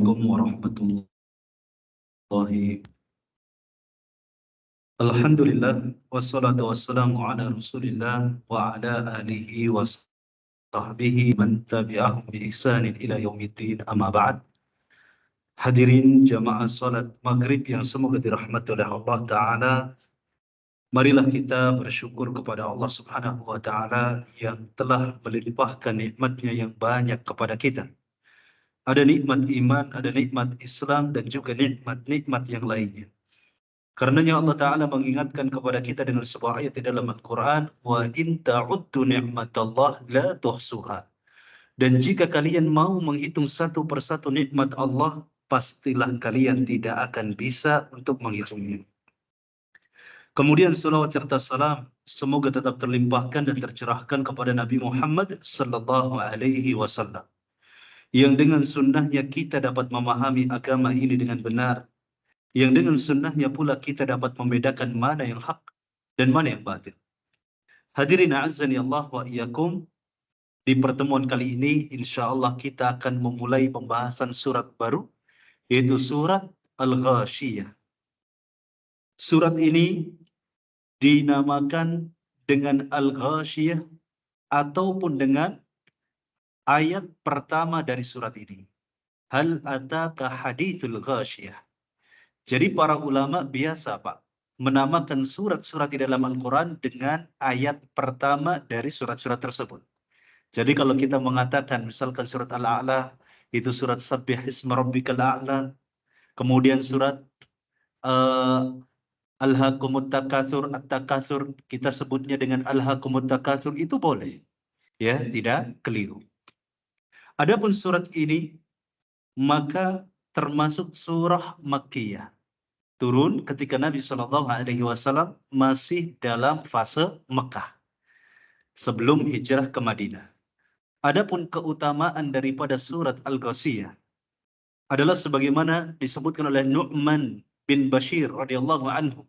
Assalamualaikum warahmatullahi. Alhamdulillah wassalatu wassalamu ala Rasulillah wa ala alihi wa sahbihi man tabi'ahum bi ihsanin ila yaumiddin, amma ba'd. Hadirin jamaah salat maghrib yang semoga dirahmati oleh Allah Ta'ala, marilah kita bersyukur kepada Allah Subhanahu wa Ta'ala yang telah melimpahkan nikmatnya yang banyak kepada kita. Ada nikmat iman, ada nikmat Islam, dan juga nikmat-nikmat yang lainnya. Karenanya Allah Ta'ala mengingatkan kepada kita dengan sebuah ayat di dalam Al-Quran, wa in ta'uddu ni'matallah la tuhsuha. Dan jika kalian mau menghitung satu persatu nikmat Allah, pastilah kalian tidak akan bisa untuk menghitungnya. Kemudian salawat serta salam semoga tetap terlimpahkan dan tercerahkan kepada Nabi Muhammad sallallahu alaihi wasallam, yang dengan sunnahnya kita dapat memahami agama ini dengan benar, yang dengan sunnahnya pula kita dapat membedakan mana yang hak dan mana yang batil. Hadirin a'azzani Allah wa iyyakum, di pertemuan kali ini insyaallah kita akan memulai pembahasan surat baru, yaitu surat Al-Ghashiyah. Surat ini dinamakan dengan Al-Ghashiyah ataupun dengan ayat pertama dari surat ini. Hal ataka hadithul ghashiyah. Jadi para ulama biasa Pak menamakan surat-surat di dalam Al-Quran dengan ayat pertama dari surat-surat tersebut. Jadi kalau kita mengatakan misalkan surat Al-A'la, itu surat Sabbih isma rabbikal a'la. Kemudian surat Alhaakumut takatsur, at-takatsur, kita sebutnya dengan Alhaakumut takatsur, itu boleh. Ya, tidak keliru. Adapun surat ini maka termasuk surah Makkiyah. Turun ketika Nabi Shallallahu Alaihi Wasallam masih dalam fase Mekah sebelum hijrah ke Madinah. Adapun keutamaan daripada surat Al-Ghashiyah adalah sebagaimana disebutkan oleh Nu'man bin Bashir radhiyallahu anhu,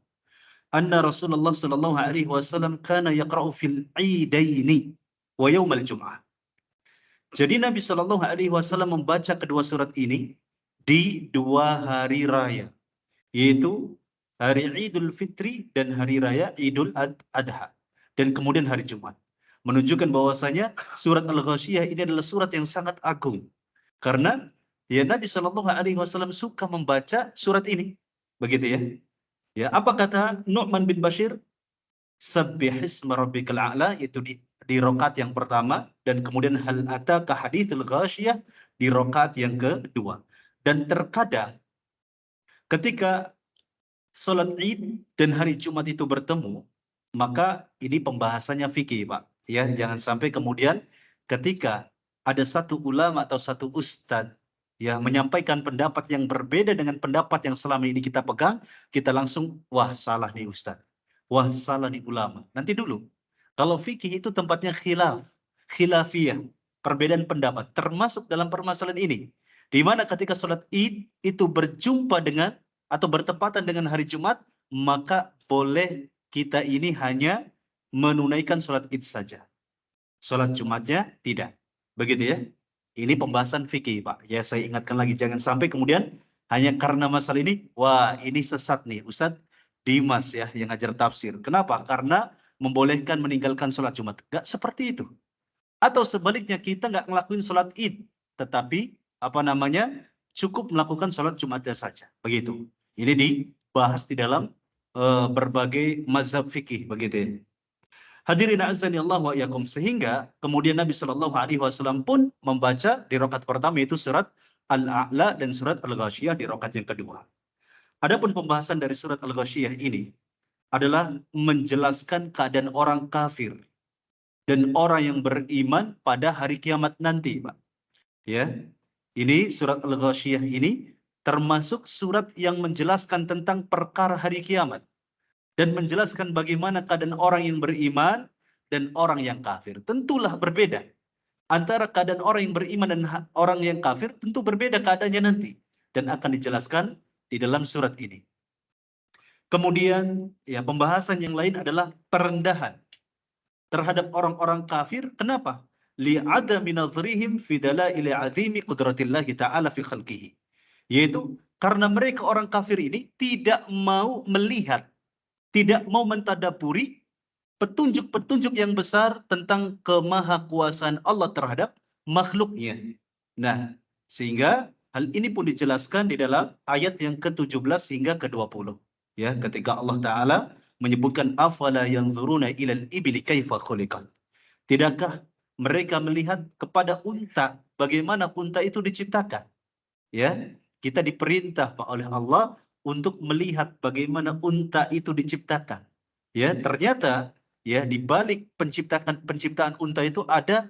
anna Rasulullah Shallallahu Alaihi Wasallam kana yaqra'u fil idaini wa yaumal jum'ah. Jadi Nabi Shallallahu Alaihi Wasallam membaca kedua surat ini di dua hari raya, yaitu hari Idul Fitri dan hari raya Idul Adha, dan kemudian hari Jumat. Menunjukkan bahwasanya surat Al-Ghashiyah ini adalah surat yang sangat agung. Karena ya Nabi Shallallahu Alaihi Wasallam suka membaca surat ini. Begitu ya. Ya, apa kata Nu'man bin Bashir? Sabbihisma rabbikal a'la, itu di rakaat yang pertama, dan kemudian hal ataka hadithul ghashiyah di rakaat yang kedua. Dan terkadang ketika sholat Id dan hari Jumat itu bertemu, maka ini pembahasannya fikih Pak. Ya, jangan sampai kemudian ketika ada satu ulama atau satu ustadz ya menyampaikan pendapat yang berbeda dengan pendapat yang selama ini kita pegang, kita langsung wah salah nih ustadz, wah salah nih ulama. Nanti dulu, kalau fikih itu tempatnya khilafiyah, perbedaan pendapat, termasuk dalam permasalahan ini, di mana ketika sholat Id itu berjumpa dengan atau bertepatan dengan hari Jumat, maka boleh kita ini hanya menunaikan sholat Id saja. Sholat Jumatnya tidak. Begitu ya. Ini pembahasan fikih Pak. Ya saya ingatkan lagi, jangan sampai kemudian hanya karena masalah ini, wah ini sesat nih Ustadz Dimas ya yang ngajar tafsir. Kenapa? Karena membolehkan meninggalkan sholat Jumat. Gak seperti itu. Atau sebaliknya kita nggak ngelakuin sholat Id, tetapi cukup melakukan sholat Jumatnya saja. Begitu. Ini dibahas di dalam berbagai mazhab fikih, begitu ya. Hadirin a'azzani Allah wa iyyakum, sehingga kemudian Nabi Shallallahu Alaihi Wasallam pun membaca di rakaat pertama itu surat Al-A'la dan surat Al-Ghashiyah di rakaat yang kedua. Adapun pembahasan dari surat Al-Ghashiyah ini adalah menjelaskan keadaan orang kafir dan orang yang beriman pada hari kiamat nanti, Pak. Ya. Ini surat Al-Ghashiyah ini termasuk surat yang menjelaskan tentang perkara hari kiamat dan menjelaskan bagaimana keadaan orang yang beriman dan orang yang kafir. Tentulah berbeda. Antara keadaan orang yang beriman dan orang yang kafir tentu berbeda keadaannya nanti dan akan dijelaskan di dalam surat ini. Kemudian ya pembahasan yang lain adalah perendahan terhadap orang-orang kafir. Kenapa? Li'adami nadhrihim fi dalail 'azimi qudratillahi ta'ala fi khalqihi. Yaitu karena mereka orang kafir ini tidak mau melihat, tidak mau mentadaburi petunjuk-petunjuk yang besar tentang kemahakuasaan Allah terhadap makhluknya. Nah, sehingga hal ini pun dijelaskan di dalam ayat yang ke-17 hingga ke-20. Ya, ketika Allah Ta'ala menyebutkan afala yanzuruna ilal ibli kaifa khuliqat. Tidakkah mereka melihat kepada unta, bagaimana unta itu diciptakan? Ya, kita diperintah oleh Allah untuk melihat bagaimana unta itu diciptakan. Ya, ternyata ya di balik penciptaan unta itu ada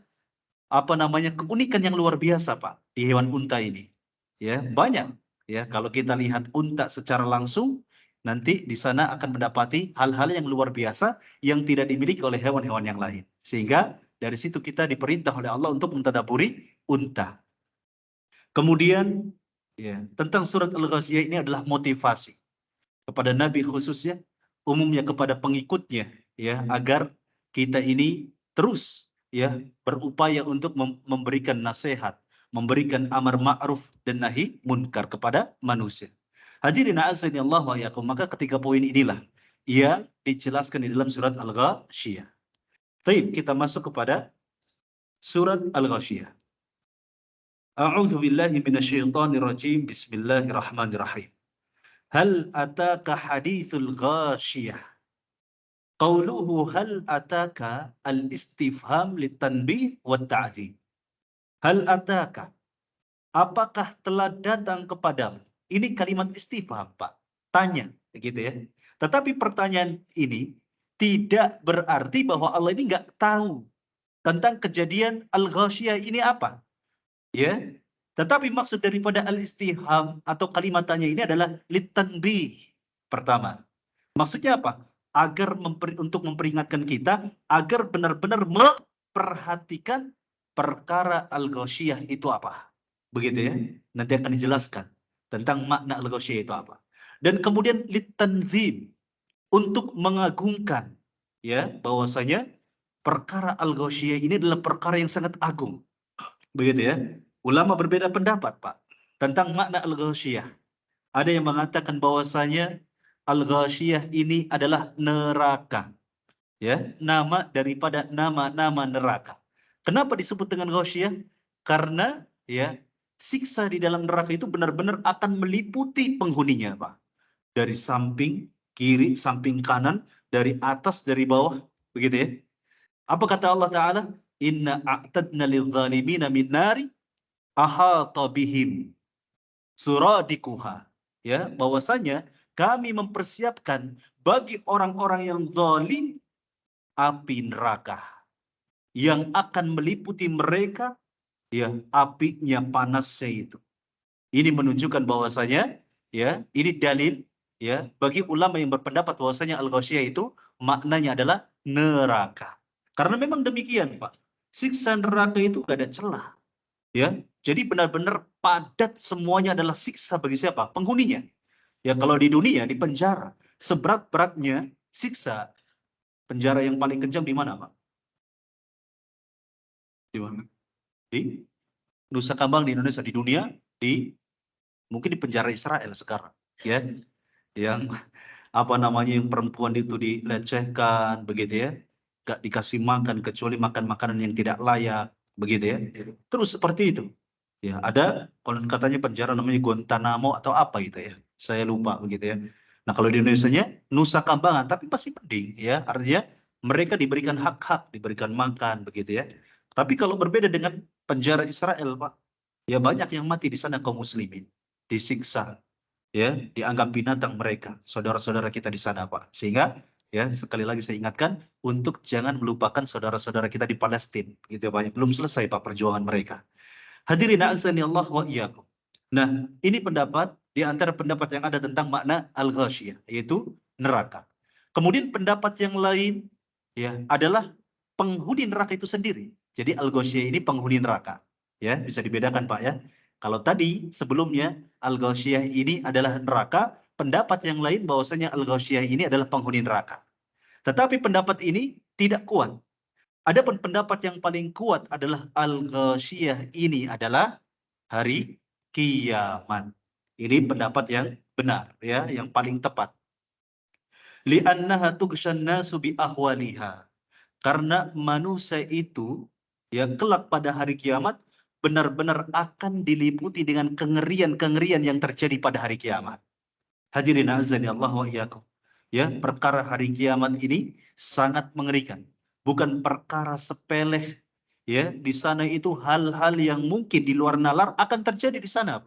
keunikan yang luar biasa, Pak, di hewan unta ini. Ya, banyak. Ya, kalau kita lihat unta secara langsung, nanti di sana akan mendapati hal-hal yang luar biasa yang tidak dimiliki oleh hewan-hewan yang lain. Sehingga dari situ kita diperintah oleh Allah untuk mentadaburi unta. Kemudian ya, tentang surat Al-Ghasyiyah ini adalah motivasi kepada Nabi khususnya, umumnya kepada pengikutnya, ya, agar kita ini terus ya berupaya untuk memberikan nasihat, memberikan amar ma'ruf dan nahi munkar kepada manusia. Hadirin a'azzani Allah wa iyyakum, maka ketiga poin inilah yang dijelaskan di dalam surat Al-Ghasyiyah. Baik, kita masuk kepada surat Al-Ghasyiyah. A'udzu billahi minasyaitonir rajim. Bismillahirrahmanirrahim. Hal ataka hadithul ghasyiyah. Qauluhu hal ataka al-istifham litanbih wa ta'dhim. Hal ataka, apakah telah datang kepadamu? Ini kalimat istifham, Pak. Tanya, gitu ya. Tetapi pertanyaan ini tidak berarti bahwa Allah ini nggak tahu tentang kejadian al-ghasyiyah ini apa. Ya. Tetapi maksud daripada al-istifham atau kalimat tanya ini adalah litanbih. Pertama, maksudnya apa? Agar untuk memperingatkan kita agar benar-benar memperhatikan perkara al-ghasyiyah itu apa. Begitu ya. Nanti akan dijelaskan tentang makna al-ghasyiyah itu apa. Dan kemudian litanzim, untuk mengagungkan ya bahwasanya perkara al-ghasyiyah ini adalah perkara yang sangat agung. Begitu ya. Ulama berbeda pendapat, Pak, tentang makna al-ghasyiyah. Ada yang mengatakan bahwasanya al-ghasyiyah ini adalah neraka. Ya, nama daripada nama-nama neraka. Kenapa disebut dengan ghasyiyah? Karena ya, siksa di dalam neraka itu benar-benar akan meliputi penghuninya, Pak. Dari samping kiri, samping kanan, dari atas, dari bawah, begitu ya. Apa kata Allah Ta'ala? Inna a'tadna lidh-dhalimina min nari ahata bihim suradikuha. Ya, bahwasanya kami mempersiapkan bagi orang-orang yang zalim api neraka yang akan meliputi mereka, ya, apinya panasnya itu. Ini menunjukkan bahwasanya ya, ini dalil ya bagi ulama yang berpendapat bahwasanya al-ghasyiyah itu maknanya adalah neraka. Karena memang demikian, Pak. Siksa neraka itu gak ada celah. Ya, jadi benar-benar padat, semuanya adalah siksa bagi siapa? Penghuninya. Ya, kalau di dunia di penjara, seberat-beratnya siksa, penjara yang paling kejam di mana, Pak? Di mana? Di Nusa Kambangan, di Indonesia. Di dunia, mungkin di penjara Israel sekarang, ya, yang yang perempuan itu dilecehkan, begitu ya, gak dikasih makan kecuali makan makanan yang tidak layak, begitu ya. Terus seperti itu. Ya, ada konon katanya penjara namanya Guantanamo atau apa gitu ya. Saya lupa begitu ya. Nah, kalau di Indonesianya Nusa Kambangan, tapi pasti mending ya. Artinya mereka diberikan hak-hak, diberikan makan begitu ya. Tapi kalau berbeda dengan penjara Israel, Pak, ya banyak yang mati di sana kaum muslimin, disiksa, ya, dianggap binatang mereka, saudara-saudara kita di sana, Pak. Sehingga ya sekali lagi saya ingatkan untuk jangan melupakan saudara-saudara kita di Palestina, gitu ya, Pak. Belum selesai, Pak, perjuangan mereka. Hadirin azani Allah wa iyyakum. Nah, ini pendapat di antara pendapat yang ada tentang makna al-ghasyiyah, yaitu neraka. Kemudian pendapat yang lain ya adalah penghuni neraka itu sendiri. Jadi al-ghasyiyah ini penghuni neraka. Ya, bisa dibedakan, Pak, ya. Kalau tadi sebelumnya al-ghasyiyah ini adalah neraka, pendapat yang lain bahwasanya al-ghasyiyah ini adalah penghuni neraka. Tetapi pendapat ini tidak kuat. Adapun pendapat yang paling kuat adalah al-ghasyiyah ini adalah hari kiamat. Ini pendapat yang benar, ya, yang paling tepat. Li'annaha tughshan nasu bi ahwaliha. Karena manusia itu, ya, kelak pada hari kiamat benar-benar akan diliputi dengan kengerian-kengerian yang terjadi pada hari kiamat. Hadirin azani Allah wa iyyakum. Ya, perkara hari kiamat ini sangat mengerikan. Bukan perkara sepele. Ya, di sana itu hal-hal yang mungkin di luar nalar akan terjadi di sana.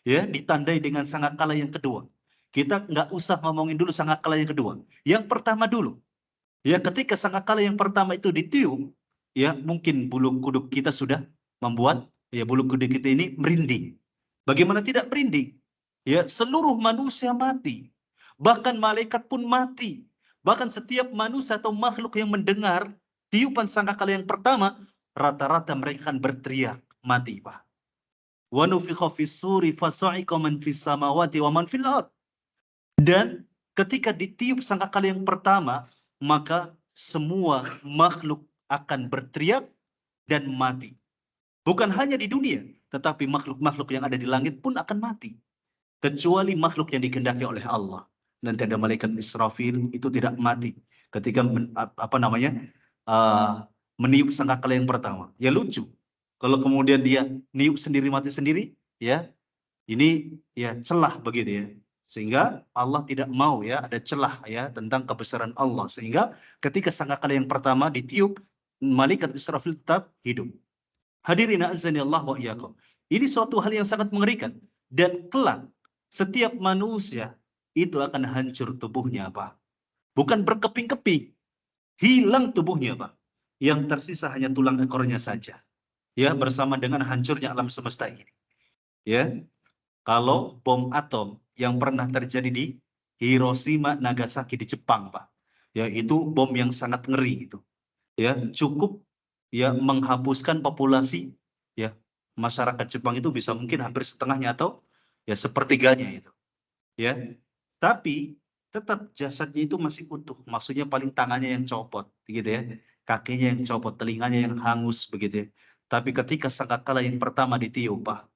Ya, ditandai dengan sangkakala yang kedua. Kita nggak usah ngomongin dulu sangkakala yang kedua. Yang pertama dulu. Ya, ketika sangkakala yang pertama itu ditiup, ya, mungkin bulu kuduk kita sudah membuat, ya, bulu kuduk kita ini merinding. Bagaimana tidak merinding? Ya, seluruh manusia mati. Bahkan malaikat pun mati. Bahkan setiap manusia atau makhluk yang mendengar tiupan sangkakala yang pertama, rata-rata mereka akan berteriak mati, Pak. Wa nufikha fis-suri fasa'iqa man fis samawati wa man fil ard. Dan ketika ditiup sangkakala yang pertama, maka semua makhluk akan berteriak dan mati. Bukan hanya di dunia, tetapi makhluk-makhluk yang ada di langit pun akan mati. Kecuali makhluk yang dikehendaki oleh Allah. Nanti ada malaikat Israfil, itu tidak mati ketika meniup sangkakala yang pertama. Ya lucu. Kalau kemudian dia niup sendiri mati sendiri, ya, ini ya celah begitu ya. Sehingga Allah tidak mau, ya, ada celah, ya, tentang kebesaran Allah. Sehingga ketika sangkakala yang pertama ditiup, malaikat Israfil tetap hidup. Hadirin azani Allah wa iyyakum. Ini suatu hal yang sangat mengerikan. Dan kelak setiap manusia itu akan hancur tubuhnya, Pak. Bukan berkeping-keping, hilang tubuhnya, Pak. Yang tersisa hanya tulang ekornya saja. Ya, bersama dengan hancurnya alam semesta ini. Ya, kalau bom atom yang pernah terjadi di Hiroshima, Nagasaki di Jepang, Pak. Ya, itu bom yang sangat ngeri itu. Ya, cukup, ya, menghapuskan populasi, ya, masyarakat Jepang itu bisa mungkin hampir setengahnya atau, ya, sepertiganya itu. Ya, tapi tetap jasadnya itu masih utuh. Maksudnya paling tangannya yang copot, gitu ya. Kakinya yang copot, telinganya yang hangus begitu ya. Tapi ketika sangkakala yang pertama ditiup, Pak,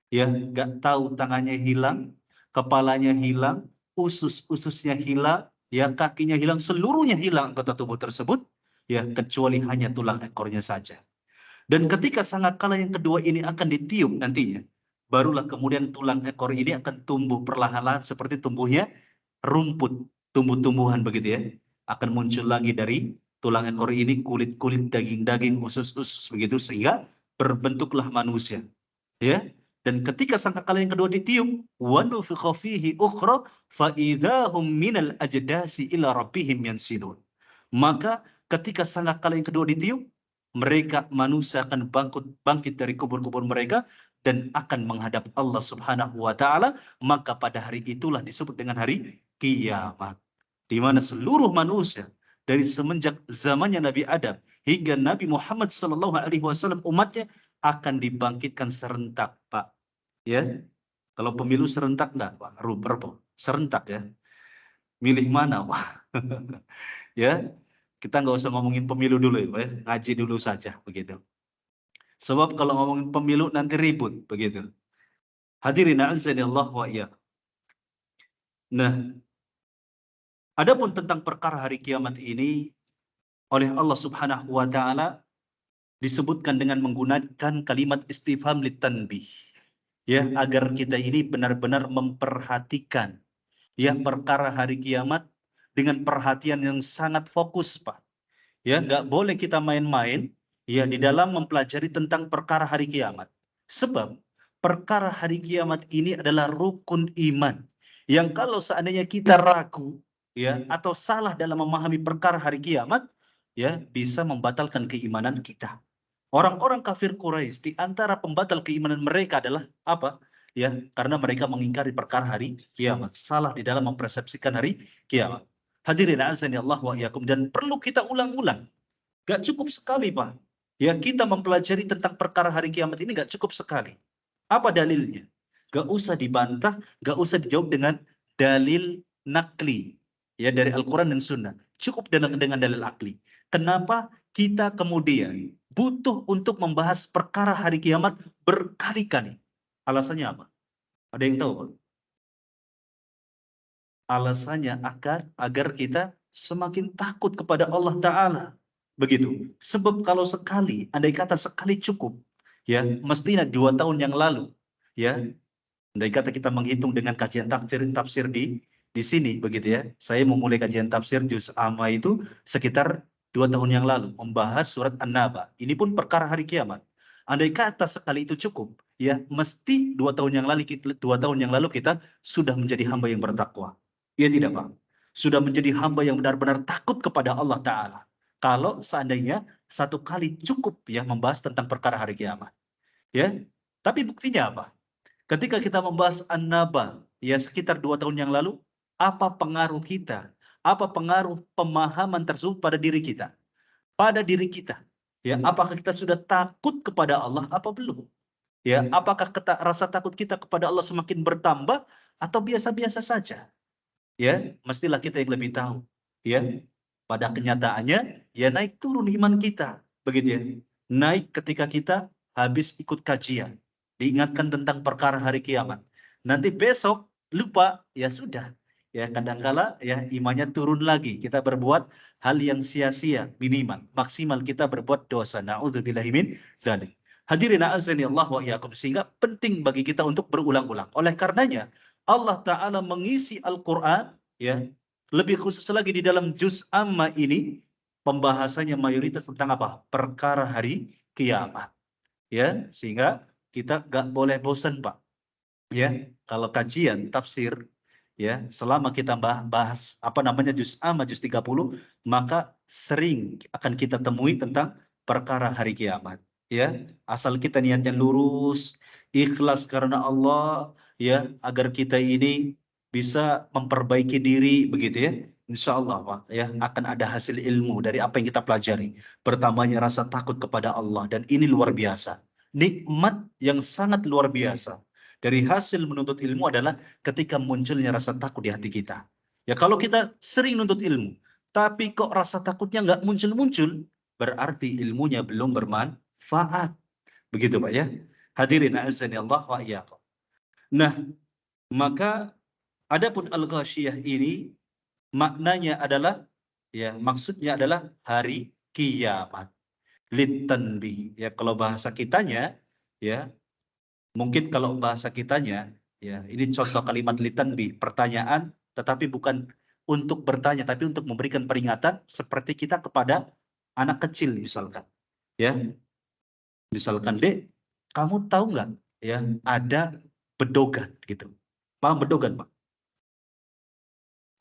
ya, nggak tahu tangannya hilang, kepalanya hilang, usus-ususnya hilang, ya, kakinya hilang, seluruhnya hilang anggota tubuh tersebut, ya, kecuali hanya tulang ekornya saja. Dan ketika sangkakala yang kedua ini akan ditiup nantinya, barulah kemudian tulang ekor ini akan tumbuh perlahan-lahan seperti tumbuhnya rumput, tumbuh-tumbuhan begitu ya. Akan muncul lagi dari tulang ekor ini kulit-kulit, daging-daging, usus-usus begitu, sehingga berbentuklah manusia. Ya. Dan ketika sangkakala yang kedua ditiup, wa nufikha fihi ukhra fa idzahum minal ajdasi ila rabbihim yansilun. Maka ketika sangkakala yang kedua ditiup, mereka manusia akan bangkit dari kubur-kubur mereka dan akan menghadap Allah Subhanahu wa taala, maka pada hari itulah disebut dengan hari kiamat. Di mana seluruh manusia dari semenjak zamannya Nabi Adam hingga Nabi Muhammad SAW umatnya akan dibangkitkan serentak, Pak. Ya, kalau pemilu serentak enggak, Pak? Rubber, serentak ya. Milih mana, Pak? Ya, kita nggak usah ngomongin pemilu dulu ya, Pak, ya. Ngaji dulu saja begitu. Sebab kalau ngomongin pemilu nanti ribut begitu. Hadirin azani Allah wa iyyakum. Nah, adapun tentang perkara hari kiamat ini oleh Allah Subhanahu wa taala disebutkan dengan menggunakan kalimat istifham litanbih. Ya, agar kita ini benar-benar memperhatikan, ya, perkara hari kiamat dengan perhatian yang sangat fokus, Pak. Ya, nggak boleh kita main-main, ya, di dalam mempelajari tentang perkara hari kiamat. Sebab perkara hari kiamat ini adalah rukun iman yang kalau seandainya kita ragu, ya, atau salah dalam memahami perkara hari kiamat, ya, bisa membatalkan keimanan kita. Orang-orang kafir Quraisy di antara pembatal keimanan mereka adalah apa? Ya, karena mereka mengingkari perkara hari kiamat, salah di dalam mempersepsikan hari kiamat. Hadirin azani Allah wa iyyakum, dan perlu kita ulang-ulang. Gak cukup sekali, Pak. Ya, kita mempelajari tentang perkara hari kiamat ini gak cukup sekali. Apa dalilnya? Gak usah dibantah, gak usah dijawab dengan dalil nakli, ya, dari Al-Quran dan Sunnah. Cukup dengan dalil akli. Kenapa kita kemudian butuh untuk membahas perkara hari kiamat berkali-kali? Alasannya apa? Ada yang tahu, Pak? Alasannya agar kita semakin takut kepada Allah Ta'ala. Begitu. Sebab kalau sekali, andai kata sekali cukup, ya, mestinya 2 tahun yang lalu, ya, andai kata kita menghitung dengan kajian tafsir di sini, begitu ya. Saya memulai kajian tafsir juz amma itu sekitar 2 tahun yang lalu, membahas surat An-Naba. Ini pun perkara hari kiamat. Andai kata sekali itu cukup, ya, mesti 2 tahun yang lalu kita sudah menjadi hamba yang bertakwa. Ya tidak, Pak? Sudah menjadi hamba yang benar-benar takut kepada Allah Ta'ala. Kalau seandainya satu kali cukup ya membahas tentang perkara hari kiamat. Ya, tapi buktinya apa? Ketika kita membahas An-Naba, ya sekitar 2 tahun yang lalu, apa pengaruh kita? Apa pengaruh pemahaman tersebut pada diri kita? Pada diri kita. Ya, apakah kita sudah takut kepada Allah apa belum? Ya, apakah rasa takut kita kepada Allah semakin bertambah atau biasa-biasa saja? Ya, mestilah kita yang lebih tahu. Ya, pada kenyataannya ya naik turun iman kita, begitu ya. Naik ketika kita habis ikut kajian, diingatkan tentang perkara hari kiamat. Nanti besok lupa, ya sudah. Ya kadangkala ya imannya turun lagi. Kita berbuat hal yang sia-sia, minimal, maksimal kita berbuat dosa. Nauzubillahi min dzalik. Hadirin azani Allah wa iyyakum, sehingga penting bagi kita untuk berulang-ulang. Oleh karenanya Allah Ta'ala mengisi Al-Quran, ya, lebih khusus lagi di dalam juz amma ini, pembahasannya mayoritas tentang apa? Perkara hari kiamat. Ya, sehingga kita nggak boleh bosan, Pak. Ya, kalau kajian tafsir, ya, selama kita bahas apa namanya juz amma, juz 30, maka sering akan kita temui tentang perkara hari kiamat. Ya, asal kita niatnya lurus, ikhlas karena Allah, ya, agar kita ini bisa memperbaiki diri, begitu ya. Insya Allah, Pak, ya, akan ada hasil ilmu dari apa yang kita pelajari. Pertamanya rasa takut kepada Allah, dan ini luar biasa. Nikmat yang sangat luar biasa dari hasil menuntut ilmu adalah ketika munculnya rasa takut di hati kita. Ya kalau kita sering nuntut ilmu, tapi kok rasa takutnya nggak muncul-muncul, berarti ilmunya belum bermanfaat. Begitu Pak ya. Hadirin azani Allah wa iyyakum. Nah, maka adapun al-ghasyiyah ini maknanya adalah, ya, maksudnya adalah hari kiamat. Litanbih. Ya kalau bahasa kitanya, ya, mungkin kalau bahasa kitanya, ya, ini contoh kalimat litanbih, pertanyaan, tetapi bukan untuk bertanya, tapi untuk memberikan peringatan seperti kita kepada anak kecil misalkan. Ya, misalkan, Dek, kamu tahu nggak, ya, ada bedogan gitu. Paham bedogan, Pak?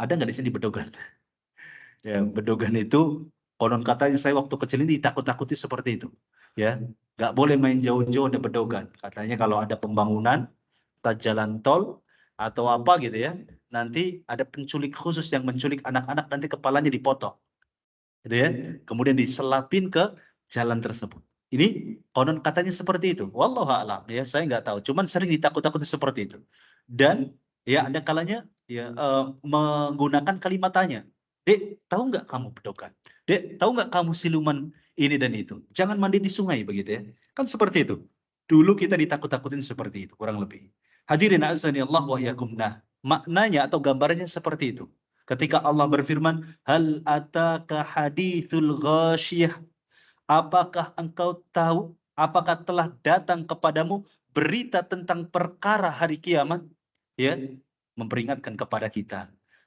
Ada nggak di sini bedogan? Ya, bedogan itu konon katanya saya waktu kecil ini takut-takuti seperti itu. Ya, nggak boleh main jauh-jauh ada bedogan. Katanya kalau ada pembangunan, entah jalan tol atau apa gitu ya, nanti ada penculik khusus yang menculik anak-anak, nanti kepalanya dipotong, gitu ya. Kemudian diselapin ke jalan tersebut. Ini konon katanya seperti itu. Wallahu a'lam, ya saya nggak tahu. Cuman sering ditakut-takuti seperti itu. Dan ya ada kalanya ya menggunakan kalimat tanya. Dek, tahu nggak kamu bedokan? Dek, tahu nggak kamu siluman ini dan itu? Jangan mandi di sungai begitu ya. Kan seperti itu. Dulu kita ditakut-takutin seperti itu, kurang lebih. Hadirin azani Allah wa iyyakum. Nah, maknanya atau gambarnya seperti itu. Ketika Allah berfirman, hal ataka hadithul ghasyiyah. Apakah engkau tahu, apakah telah datang kepadamu berita tentang perkara hari kiamat? Ya, memperingatkan kepada kita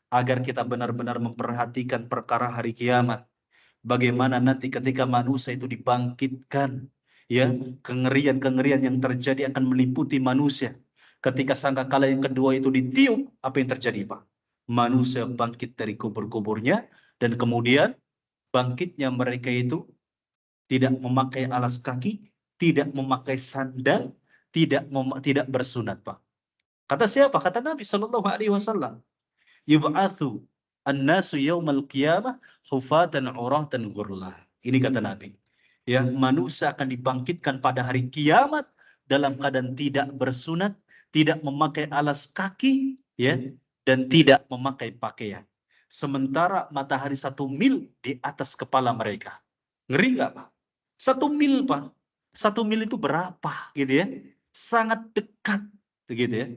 agar kita benar-benar memperhatikan perkara hari kiamat. Bagaimana nanti ketika manusia itu dibangkitkan, ya, kengerian-kengerian yang terjadi akan meliputi manusia. Ketika sangkakala yang kedua itu ditiup, apa yang terjadi, Pak? Manusia bangkit dari kubur-kuburnya, dan kemudian bangkitnya mereka itu tidak memakai alas kaki, tidak memakai sandal, tidak bersunat, Pak. Kata siapa? Kata Nabi Shallallahu Alaihi Wasallam. Yub'atsu an-nasu yaumal qiyamah hufatan uratan ghurlah. Ini kata Nabi. Ya, manusia akan dibangkitkan pada hari kiamat dalam keadaan tidak bersunat, tidak memakai alas kaki, ya, dan tidak memakai pakaian. Sementara matahari 1 mil di atas kepala mereka. Ngeri nggak, Pak? 1 mil, Pak. 1 mil itu berapa, gitu ya? Sangat dekat, begitu ya.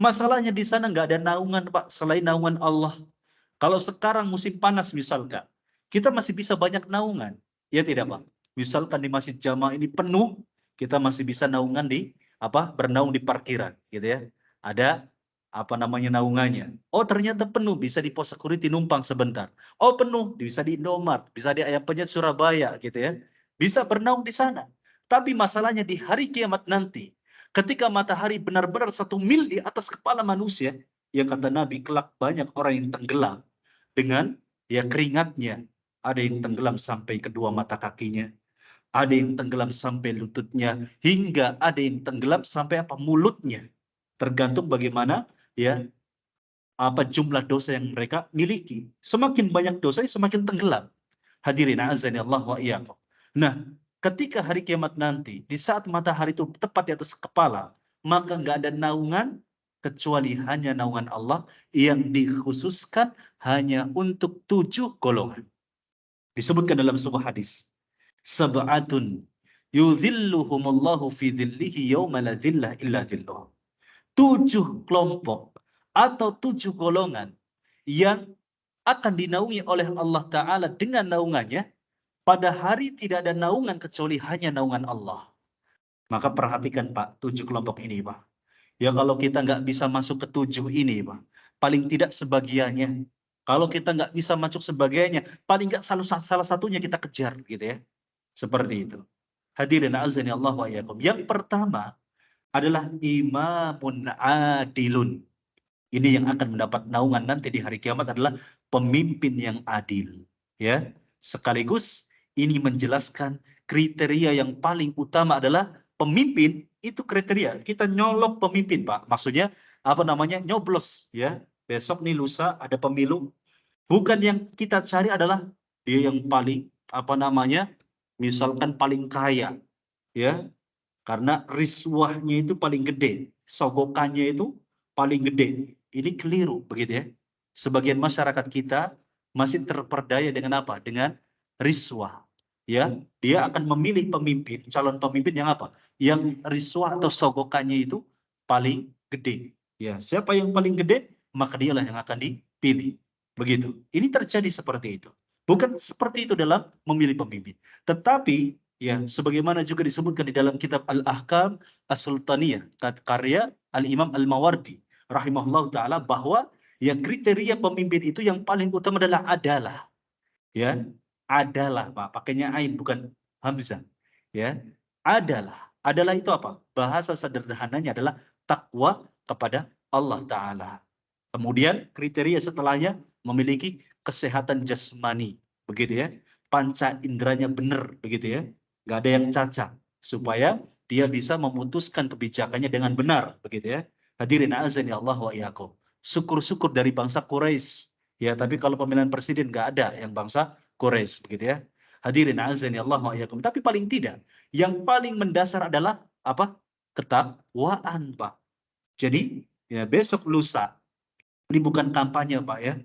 Masalahnya di sana nggak ada naungan, Pak, selain naungan Allah. Kalau sekarang musim panas misalkan, kita masih bisa banyak naungan. Ya tidak, Pak? Misalkan di Masjid Jamaah ini penuh, kita masih bisa naungan di bernaung di parkiran, gitu ya. Ada naungannya. Oh, ternyata penuh, bisa di pos security numpang sebentar. Oh, penuh, bisa di Indomart, bisa di Ayam Penyet Surabaya, gitu ya. Bisa bernaung di sana. Tapi masalahnya di hari kiamat nanti, ketika matahari benar-benar 1 mil di atas kepala manusia, yang kata Nabi, kelak banyak orang yang tenggelam dengan keringatnya. Ada yang tenggelam sampai kedua mata kakinya, ada yang tenggelam sampai lututnya, hingga ada yang tenggelam sampai mulutnya. Tergantung bagaimana jumlah dosa yang mereka miliki. Semakin banyak dosa, semakin tenggelam. Hadirin azani Allah wa iyyakum. Nah, ketika hari kiamat nanti, di saat matahari itu tepat di atas kepala, maka nggak ada naungan kecuali hanya naungan Allah yang dikhususkan hanya untuk 7 golongan. Disebutkan dalam sebuah hadis, sab'atun yudhilluhumullahu fi dhillihi yawma la dhilla illa dhilluh. 7 kelompok atau 7 golongan yang akan dinaungi oleh Allah Ta'ala dengan naungannya. Pada hari tidak ada naungan kecuali hanya naungan Allah. Maka perhatikan, Pak, 7 kelompok ini, Pak. Ya, kalau kita nggak bisa masuk ke 7 ini, Pak, paling tidak sebagiannya. Kalau kita nggak bisa masuk sebagiannya, paling nggak salah satunya kita kejar, gitu ya. Seperti itu. Hadirin azani Allah wa iyyakum. Yang pertama adalah imamun adilun. Ini yang akan mendapat naungan nanti di hari kiamat adalah pemimpin yang adil. Ya, sekaligus ini menjelaskan kriteria yang paling utama adalah pemimpin itu kriteria. Kita nyolok pemimpin, Pak. Maksudnya nyoblos, ya. Besok nih lusa ada pemilu. Bukan yang kita cari adalah dia yang paling misalkan paling kaya, ya. Karena riswahnya itu paling gede, sogokannya itu paling gede. Ini keliru, begitu ya. Sebagian masyarakat kita masih terperdaya dengan apa? Dengan riswah. Ya, dia akan memilih pemimpin, calon pemimpin yang apa? Yang riswah atau sogokannya itu paling gede. Ya, siapa yang paling gede, maka dialah yang akan dipilih. Begitu. Ini terjadi seperti itu. Bukan seperti itu dalam memilih pemimpin. Tetapi ya, sebagaimana juga disebutkan di dalam kitab Al-Ahkam As-Sultaniyah, karya Al-Imam Al-Mawardi rahimahullah taala, bahwa ya kriteria pemimpin itu yang paling utama adalah ya, adalah, Pak, pakainya ain bukan hamzah. Ya, adalah itu apa? Bahasa sederhananya adalah takwa kepada Allah taala. Kemudian kriteria setelahnya memiliki kesehatan jasmani, begitu ya. Panca inderanya benar, begitu ya. Nggak ada yang cacat, supaya dia bisa memutuskan kebijakannya dengan benar, begitu ya. Hadirin azani Allah wa iyyakum. Syukur-syukur dari bangsa Quraisy. Ya, tapi kalau pemilihan presiden nggak ada yang bangsa Quraisy, begitu ya. Hadirin azani Allah wa iyyakum. Tapi paling tidak, yang paling mendasar adalah apa? Ketakwaan, Pak. Jadi, ya besok lusa, ini bukan kampanye, Pak, ya.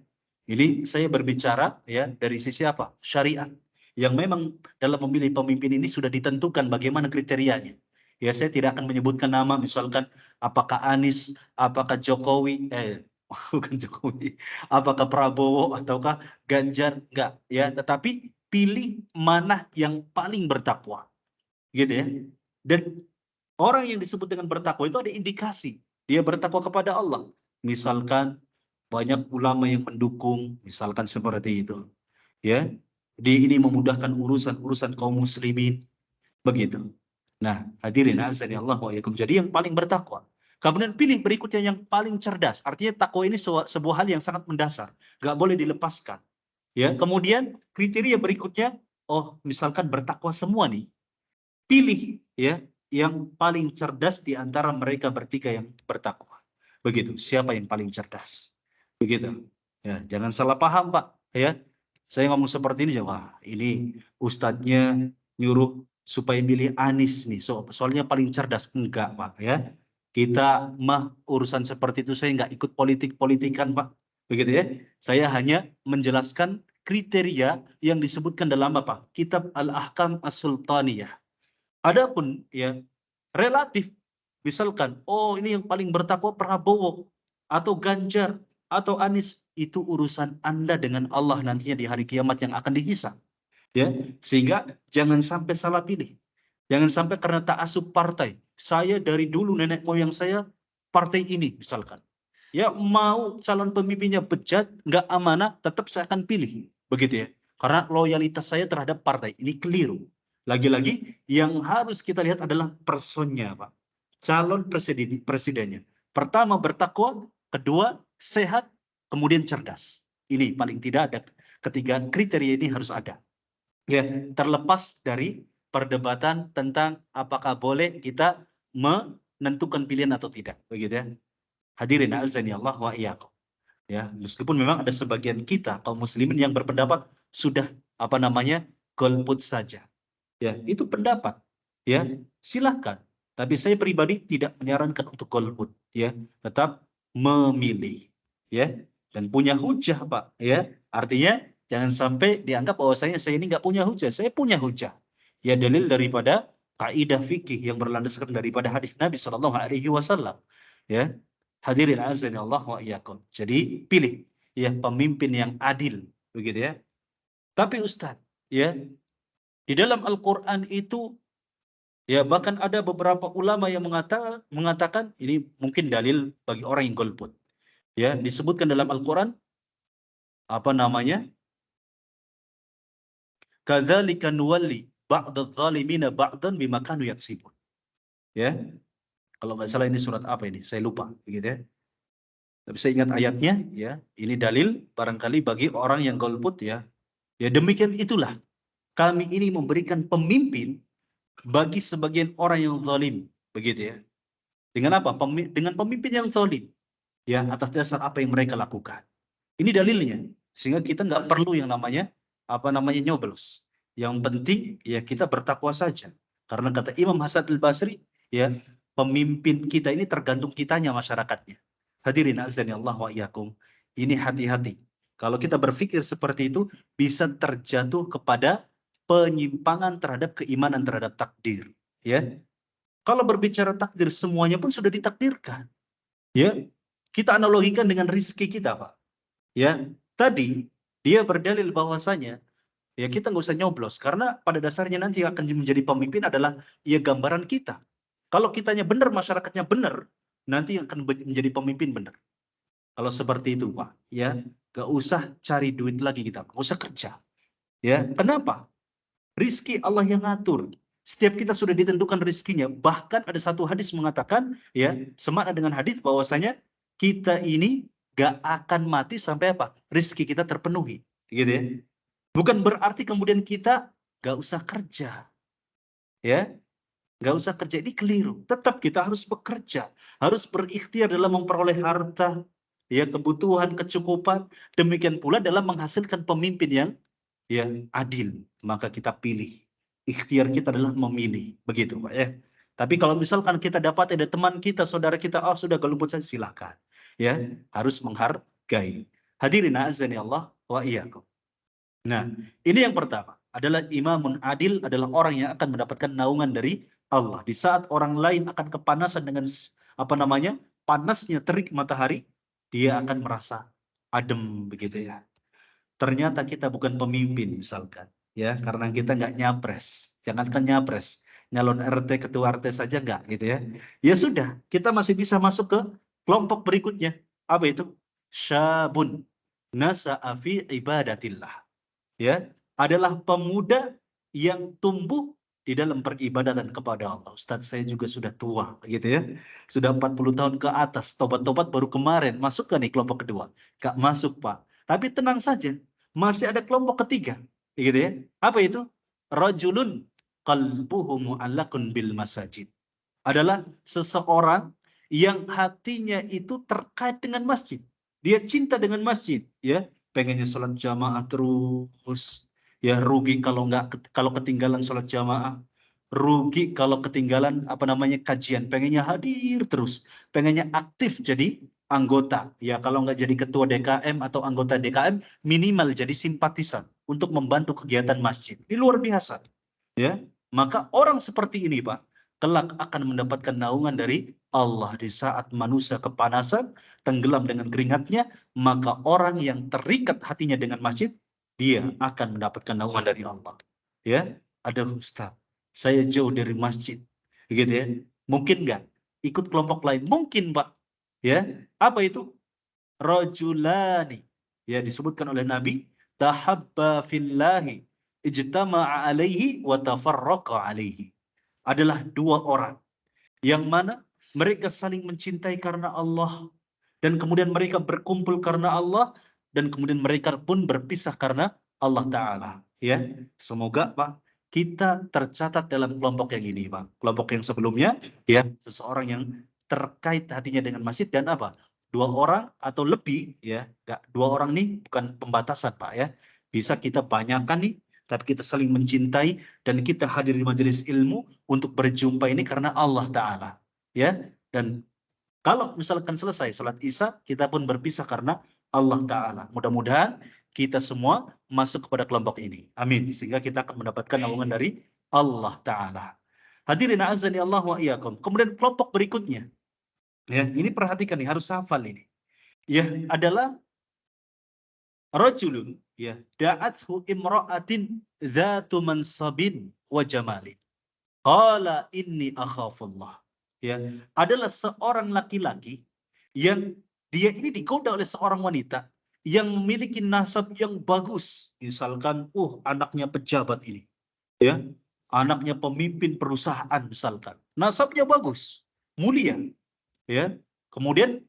Ini saya berbicara ya dari sisi apa? Syariat. Yang memang dalam memilih pemimpin ini sudah ditentukan bagaimana kriterianya. Ya, saya tidak akan menyebutkan nama, misalkan apakah Anies, apakah Jokowi, bukan Jokowi, apakah Prabowo ataukah Ganjar, enggak ya, tetapi pilih mana yang paling bertakwa. Gitu ya. Dan orang yang disebut dengan bertakwa itu ada indikasi dia bertakwa kepada Allah. Misalkan banyak ulama yang mendukung, misalkan seperti itu. Ya, ini memudahkan urusan kaum muslimin, begitu. Nah, hadirin azani Allah wa iyyakum. Jadi yang paling bertakwa. Kemudian pilih berikutnya yang paling cerdas. Artinya takwa ini sebuah hal yang sangat mendasar, nggak boleh dilepaskan. Ya, kemudian kriteria berikutnya, oh misalkan bertakwa semua nih. Pilih ya yang paling cerdas di antara mereka bertiga yang bertakwa. Begitu, siapa yang paling cerdas? Begitu. Ya, jangan salah paham, Pak, ya. Saya ngomong seperti ini, wah, ini ustadznya nyuruh supaya milih Anies nih. Soalnya paling cerdas. Enggak, Pak, ya. Kita mah urusan seperti itu saya nggak ikut politik-politikan, Pak. Begitu ya. Saya hanya menjelaskan kriteria yang disebutkan dalam apa? Kitab Al-Ahkam As-Sultaniyah. Adapun ya relatif misalkan, oh ini yang paling bertakwa Prabowo atau Ganjar atau Anies, itu urusan Anda dengan Allah nantinya di hari kiamat yang akan dihisab. Ya, sehingga jangan sampai salah pilih. Jangan sampai karena ta'assub partai. Saya dari dulu nenek moyang saya partai ini misalkan. Ya mau calon pemimpinnya bejat, nggak amanah, tetap saya akan pilih. Begitu ya. Karena loyalitas saya terhadap partai. Ini keliru. Lagi-lagi yang harus kita lihat adalah personnya, Pak. Calon presidennya. Pertama bertakwa, kedua sehat, kemudian cerdas. Ini paling tidak ada. Ketiga kriteria ini harus ada. Ya, terlepas dari perdebatan tentang apakah boleh kita menentukan pilihan atau tidak, begitu ya. Hadirin azani Allah wa iyyakum. Ya, meskipun memang ada sebagian kita kaum muslimin yang berpendapat sudah golput saja. Ya, itu pendapat. Ya, silahkan. Tapi saya pribadi tidak menyarankan untuk golput. Ya, tetap memilih. Ya, dan punya hujah, Pak. Ya, artinya jangan sampai dianggap bahwasanya saya ini nggak punya hujah. Saya punya hujah. Ya, dalil daripada kaidah fikih yang berlandaskan daripada hadis Nabi Shallallahu Alaihi Wasallam. Ya, hadirin azan Allah wa iyyakum. Jadi pilih ya pemimpin yang adil, begitu ya. Tapi Ustadz, ya di dalam Al-Quran itu, ya bahkan ada beberapa ulama yang mengatakan, ini mungkin dalil bagi orang yang golput. Ya, disebutkan dalam Al-Quran, apa namanya? Kadzalika nuwalli ba'dadz zalimina ba'dan bima kanu yaksibun. Ya, kalau nggak salah ini surat apa ini? Saya lupa, begitu ya. Tapi saya ingat ayatnya, ya. Ini dalil barangkali bagi orang yang golput, ya. Ya demikian itulah kami ini memberikan pemimpin bagi sebagian orang yang zalim, begitu ya. Dengan apa? Dengan pemimpin yang zalim, ya atas dasar apa yang mereka lakukan. Ini dalilnya, sehingga kita nggak perlu yang namanya nyoblos. Yang penting ya kita bertakwa saja. Karena kata Imam Hasan al-Basri, ya pemimpin kita ini tergantung kitanya masyarakatnya. Hadirin azani Allah wa iyyakum. Ini hati-hati. Kalau kita berpikir seperti itu bisa terjatuh kepada penyimpangan terhadap keimanan terhadap takdir, ya. Kalau berbicara takdir semuanya pun sudah ditakdirkan, ya. Kita analogikan dengan rizki kita, Pak. Ya, tadi dia berdalil bahwasanya ya kita nggak usah nyoblos karena pada dasarnya nanti akan menjadi pemimpin adalah ya gambaran kita. Kalau kitanya benar, masyarakatnya benar, nanti akan menjadi pemimpin benar. Kalau seperti itu, Pak, ya nggak usah cari duit lagi kita, nggak usah kerja. Ya, kenapa? Rizki Allah yang ngatur. Setiap kita sudah ditentukan rizkinya. Bahkan ada satu hadis mengatakan, ya, semakna dengan hadis bahwasanya kita ini gak akan mati sampai apa? Rizki kita terpenuhi, gitu ya. Bukan berarti kemudian kita gak usah kerja, ya. Gak usah kerja, ini keliru. Tetap kita harus bekerja, harus berikhtiar dalam memperoleh harta, ya, kebutuhan, kecukupan. Demikian pula dalam menghasilkan pemimpin yang adil, maka kita pilih. Ikhtiar kita adalah memilih, begitu Pak ya. Tapi kalau misalkan kita dapat ada teman kita, saudara kita, oh sudah golput saja, silakan. Ya, harus menghargai. Hadirin azani Allah wa iyyakum. Nah, ini yang pertama adalah imamun adil adalah orang yang akan mendapatkan naungan dari Allah. Di saat orang lain akan kepanasan dengan panasnya terik matahari, dia akan merasa adem begitu ya. Ternyata kita bukan pemimpin misalkan, ya karena kita nggak nyapres, jangankan nyapres, nyalon RT, ketua RT saja nggak gitu ya. Ya sudah, kita masih bisa masuk ke kelompok berikutnya. Apa itu? Syabun nasa'a fi ibadatillah. Ya, adalah pemuda yang tumbuh di dalam peribadatan kepada Allah. Ustadz, saya juga sudah tua gitu ya. Sudah 40 tahun ke atas, tobat-tobat baru kemarin. Masuk ke nih kelompok kedua? Gak masuk, Pak. Tapi tenang saja, masih ada kelompok ketiga, gitu ya. Apa itu? Rajulun qalbuhu mu'allaqun bil masajid. Adalah seseorang yang hatinya itu terkait dengan masjid. Dia cinta dengan masjid, ya. Pengennya sholat jamaah terus, ya rugi kalau ketinggalan sholat jamaah, rugi kalau ketinggalan kajian. Pengennya hadir terus, pengennya aktif jadi anggota, ya kalau nggak jadi ketua DKM atau anggota DKM minimal jadi simpatisan untuk membantu kegiatan masjid. Ini luar biasa, ya. Maka orang seperti ini, Pak, kelak akan mendapatkan naungan dari Allah. Di saat manusia kepanasan, tenggelam dengan keringatnya, maka orang yang terikat hatinya dengan masjid, dia akan mendapatkan naungan dari Allah. Ya, ada Ustaz, saya jauh dari masjid, begitu ya. Mungkin nggak ikut kelompok lain? Mungkin, Pak. Ya, apa itu? Rajulani. Ya, disebutkan oleh Nabi, tahabba fillahi, ijtama'a alaihi wa tafarraqa alaihi. Adalah dua orang yang mana mereka saling mencintai karena Allah, dan kemudian mereka berkumpul karena Allah, dan kemudian mereka pun berpisah karena Allah Ta'ala. Ya, semoga Pak kita tercatat dalam kelompok yang ini, Pak. Kelompok yang sebelumnya, ya, seseorang yang terkait hatinya dengan masjid, dan apa? Dua orang atau lebih, ya, dua orang nih bukan pembatasan, Pak, ya. Bisa kita banyakkan nih, tapi kita saling mencintai dan kita hadir di majelis ilmu untuk berjumpa ini karena Allah Ta'ala. Ya, dan kalau misalkan selesai salat Isya, kita pun berpisah karena Allah Ta'ala. Mudah-mudahan kita semua masuk kepada kelompok ini. Amin. Sehingga kita akan mendapatkan naungan dari Allah Ta'ala. Hadirin azani Allah wa iyyakum. Kemudian kelompok berikutnya. Ya, ini perhatikan nih, harus hafal ini. Ya, adalah rajulun, ya, da'athu imra'atin dzatu mansabin wa jamalin. Qala inni akhafullah. Ya, adalah seorang laki-laki yang dia ini digoda oleh seorang wanita yang memiliki nasab yang bagus. Misalkan, anaknya pejabat ini, ya, anaknya pemimpin perusahaan misalkan. Nasabnya bagus, mulia, ya. Kemudian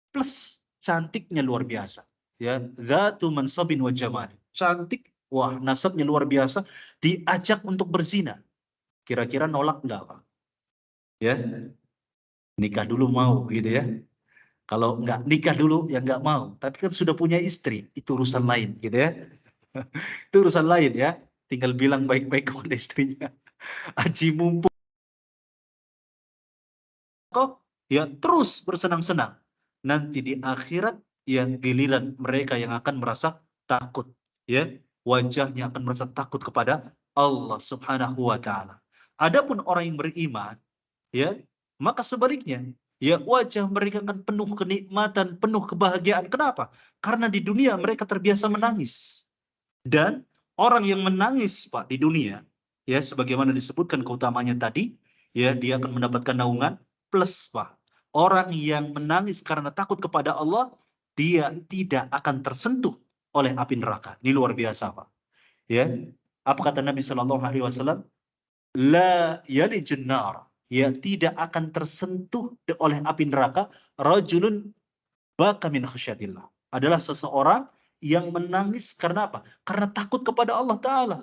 plus cantiknya luar biasa. Ya, dzatu mansabin wa jamal. Cantik, wah, nasabnya luar biasa, diajak untuk berzina. Kira-kira nolak enggak, Pak? Ya, nikah dulu mau gitu ya. Kalau nggak nikah dulu ya nggak mau. Tapi kan sudah punya istri, itu urusan lain gitu ya. Itu urusan lain ya. Tinggal bilang baik-baik kepada istrinya. Aji mumpung kok ya terus bersenang-senang. Nanti di akhirat ya giliran mereka yang akan merasa takut, ya. Wajahnya akan merasa takut kepada Allah Subhanahu wa taala. Adapun orang yang beriman, ya, maka sebaliknya, ya, wajah mereka akan penuh kenikmatan, penuh kebahagiaan. Kenapa? Karena di dunia mereka terbiasa menangis. Dan orang yang menangis, Pak, di dunia, ya, sebagaimana disebutkan keutamanya tadi, ya, dia akan mendapatkan naungan plus, Pak. Orang yang menangis karena takut kepada Allah, dia tidak akan tersentuh oleh api neraka. Ini luar biasa, Pak. Ya, apa kata Nabi Shallallahu Alaihi Wasallam? La yalijun nar, ya, tidak akan tersentuh oleh api neraka rajulun baka min khasyatillah, adalah seseorang yang menangis karena apa? Karena takut kepada Allah Ta'ala.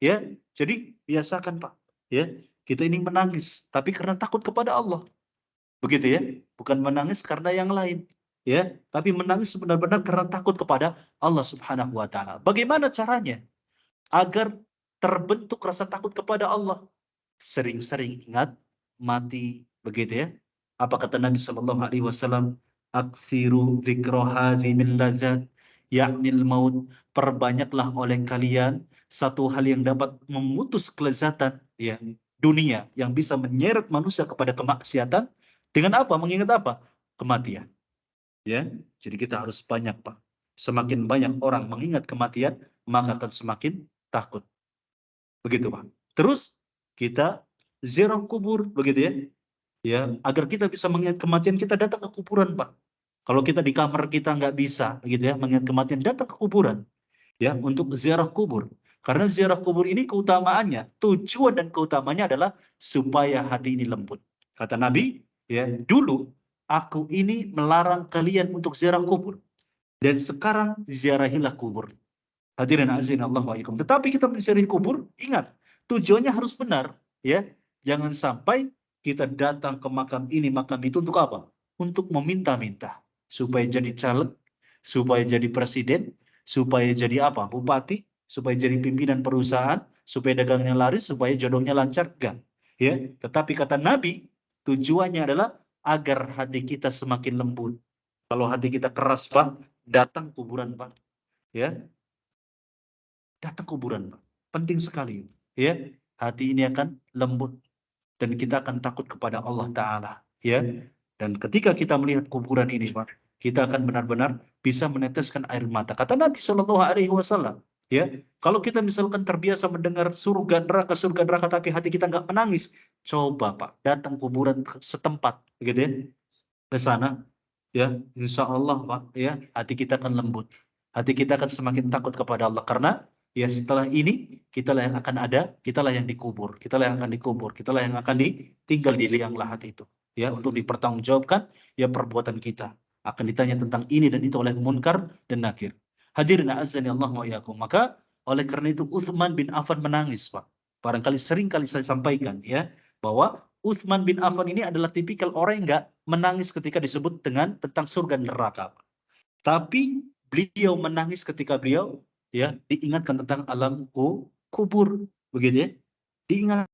Ya, jadi biasakan, Pak. Ya, kita ini menangis tapi karena takut kepada Allah. Begitu ya, bukan menangis karena yang lain. Ya, tapi menangis benar-benar karena takut kepada Allah Subhanahu wa taala. Bagaimana caranya agar terbentuk rasa takut kepada Allah? Sering-sering ingat mati, begitu ya. Apa kata Nabi Shallallahu Alaihi Wasallam? Aksiru dzikra min ladzat, yakni maut. Perbanyaklah oleh kalian satu hal yang dapat memutus kelezatan, ya, dunia, yang bisa menyeret manusia kepada kemaksiatan. Dengan apa? Mengingat apa? Kematian. Ya, jadi kita harus banyak, Pak. Semakin banyak orang mengingat kematian, maka akan semakin takut. Begitu, Pak. Terus kita ziarah kubur, begitu ya. Ya, agar kita bisa mengingat kematian, kita datang ke kuburan, Pak. Kalau kita di kamar kita nggak bisa, begitu ya, mengingat kematian, datang ke kuburan, ya, untuk ziarah kubur. Karena ziarah kubur ini keutamaannya, tujuan dan keutamanya adalah supaya hati ini lembut. Kata Nabi, ya, dulu aku ini melarang kalian untuk ziarah kubur, dan sekarang ziarahilah kubur. Hadirin azin Allah wa'alaikum. Tetapi kita mencari kubur, ingat, tujuannya harus benar. Ya, jangan sampai kita datang ke makam ini, makam itu untuk apa? Untuk meminta-minta. Supaya jadi caleg, supaya jadi presiden, supaya jadi apa? Bupati, supaya jadi pimpinan perusahaan, supaya dagangnya laris, supaya jodohnya lancar. Enggak. Ya, tetapi kata Nabi, tujuannya adalah agar hati kita semakin lembut. Kalau hati kita keras, Pak, datang kuburan, Pak. Ya, datang kuburan, Pak. Penting sekali. Ya, hati ini akan lembut. dan kita akan takut kepada Allah Ta'ala. Ya. Dan ketika kita melihat kuburan ini, Pak, kita akan benar-benar bisa meneteskan air mata. Kata Nabi Shallallahu Alaihi Wasallam, ya, kalau kita misalkan terbiasa mendengar surga neraka, tapi hati kita nggak menangis, coba Pak, datang kuburan setempat, gitu ya, ke sana, ya, insya Allah Pak, ya, hati kita akan lembut, hati kita akan semakin takut kepada Allah, karena ya setelah ini kitalah yang akan ada, kitalah yang dikubur, kitalah yang akan dikubur, kitalah yang akan ditinggal di liang lahat itu, ya, untuk dipertanggungjawabkan ya perbuatan kita, akan ditanya tentang ini dan itu oleh munkar dan nakir. Hadirin azani Allah wa iyyakum. Maka oleh karena itu Utsman bin Affan menangis, Pak. Barangkali sering kali saya sampaikan, ya, bahwa Utsman bin Affan ini adalah tipikal orang yang nggak menangis ketika disebut dengan tentang surga dan neraka. Tapi beliau menangis ketika beliau ya diingatkan tentang alam kubur, begitu ya. Diingat